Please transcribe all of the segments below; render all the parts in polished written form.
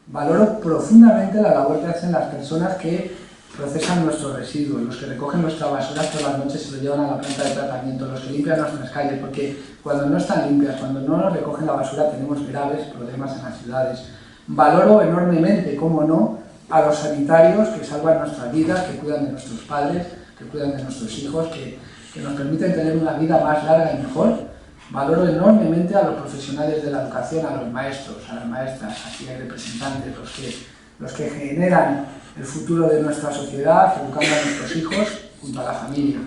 Valoro profundamente la labor que hacen las personas que procesan nuestros residuos, los que recogen nuestra basura todas las noches y lo llevan a la planta de tratamiento, los que limpian nuestras calles, porque cuando no están limpias, cuando no nos recogen la basura, tenemos graves problemas en las ciudades. Valoro enormemente, cómo no, a los sanitarios que salvan nuestras vidas, que cuidan de nuestros padres, que cuidan de nuestros hijos, que nos permiten tener una vida más larga y mejor. Valoro enormemente a los profesionales de la educación, a los maestros, a las maestras, aquí hay representantes, los que generan el futuro de nuestra sociedad, educando a nuestros hijos junto a la familia.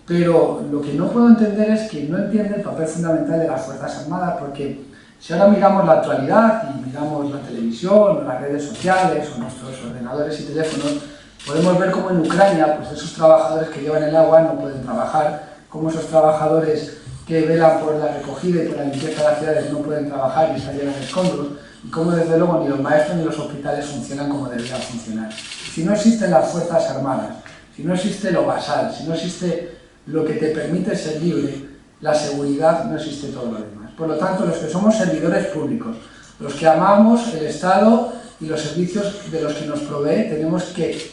Pero lo que no puedo entender es que no entiende el papel fundamental de las Fuerzas Armadas, porque si ahora miramos la actualidad y miramos la televisión o las redes sociales o nuestros ordenadores y teléfonos, podemos ver cómo en Ucrania pues esos trabajadores que llevan el agua no pueden trabajar, cómo esos trabajadores que velan por la recogida y por la limpieza de las ciudades no pueden trabajar y están llenos de escombros, y cómo desde luego ni los maestros ni los hospitales funcionan como deberían funcionar. Si no existen las Fuerzas Armadas, si no existe lo basal, si no existe lo que te permite ser libre, la seguridad, no existe todo lo demás. Por lo tanto, los que somos servidores públicos, los que amamos el Estado y los servicios de los que nos provee, tenemos que,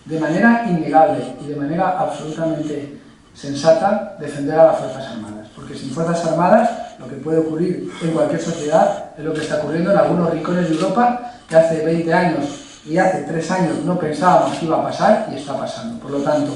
de manera innegable y de manera absolutamente sensata, defender a las Fuerzas Armadas. Porque sin Fuerzas Armadas, lo que puede ocurrir en cualquier sociedad es lo que está ocurriendo en algunos rincones de Europa, que hace 20 años y hace 3 años no pensábamos que iba a pasar y está pasando. Por lo tanto,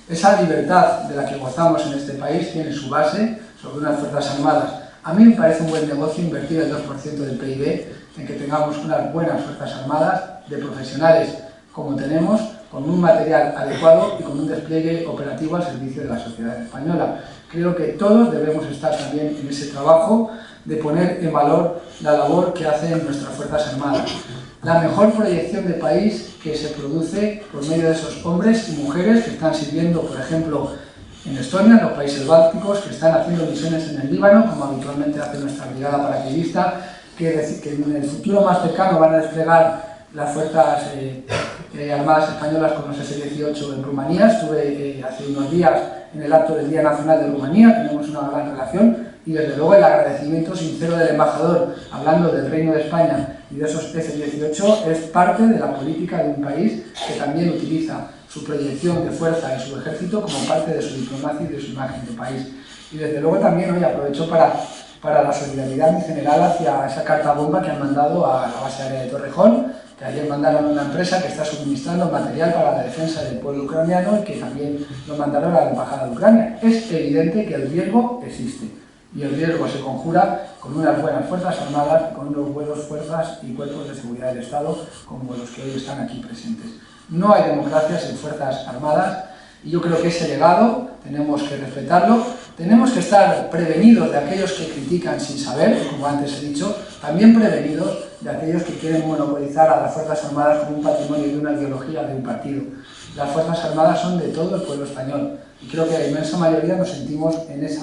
esa libertad de la que gozamos en este país tiene su base sobre unas Fuerzas Armadas. A mí me parece un buen negocio invertir el 2% del PIB en que tengamos unas buenas Fuerzas Armadas de profesionales como tenemos, con un material adecuado y con un despliegue operativo al servicio de la sociedad española. Creo que todos debemos estar también en ese trabajo de poner en valor la labor que hacen nuestras Fuerzas Armadas. La mejor proyección de país que se produce por medio de esos hombres y mujeres que están sirviendo, por ejemplo, en Estonia, en los países bálticos, que están haciendo misiones en el Líbano, como habitualmente hace nuestra brigada paracaidista, que en el futuro más cercano van a desplegar las Fuerzas Armadas Españolas con los S-18 en Rumanía. Estuve hace unos días en el acto del Día Nacional de Rumanía, tenemos una gran relación y desde luego el agradecimiento sincero del embajador hablando del Reino de España y de esos F-18 es parte de la política de un país que también utiliza su proyección de fuerza y su ejército como parte de su diplomacia y de su imagen de país. Y desde luego también hoy aprovecho para la solidaridad en general hacia esa carta bomba que han mandado a la base aérea de Torrejón, que ayer mandaron a una empresa que está suministrando material para la defensa del pueblo ucraniano y que también lo mandaron a la Embajada de Ucrania. Es evidente que el riesgo existe y el riesgo se conjura con unas buenas Fuerzas Armadas, con unos buenos fuerzas y cuerpos de seguridad del Estado como los que hoy están aquí presentes. No hay democracia sin Fuerzas Armadas y yo creo que ese legado tenemos que respetarlo. Tenemos que estar prevenidos de aquellos que critican sin saber, como antes he dicho, también prevenidos de aquellos que quieren monopolizar a las Fuerzas Armadas como un patrimonio de una ideología de un partido. Las Fuerzas Armadas son de todo el pueblo español y creo que la inmensa mayoría nos sentimos en ese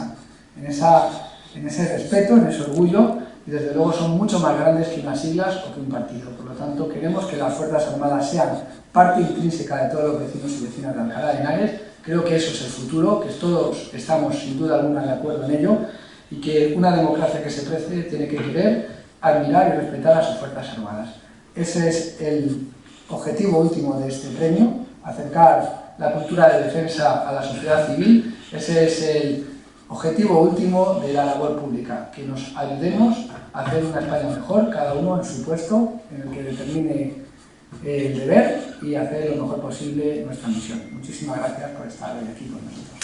respeto, en ese orgullo, y desde luego son mucho más grandes que unas siglas o que un partido. Por lo tanto, queremos que las Fuerzas Armadas sean parte intrínseca de todos los vecinos y vecinas de Alcalá de Henares. Creo que eso es el futuro, que todos estamos sin duda alguna de acuerdo en ello, y que una democracia que se precie tiene que querer, admirar y respetar a sus Fuerzas Armadas. Ese es el objetivo último de este premio, acercar la cultura de defensa a la sociedad civil. Ese es el objetivo último de la labor pública, que nos ayudemos a hacer una España mejor, cada uno en su puesto, en el que determine el deber y hacer lo mejor posible nuestra misión. Muchísimas gracias por estar hoy aquí con nosotros.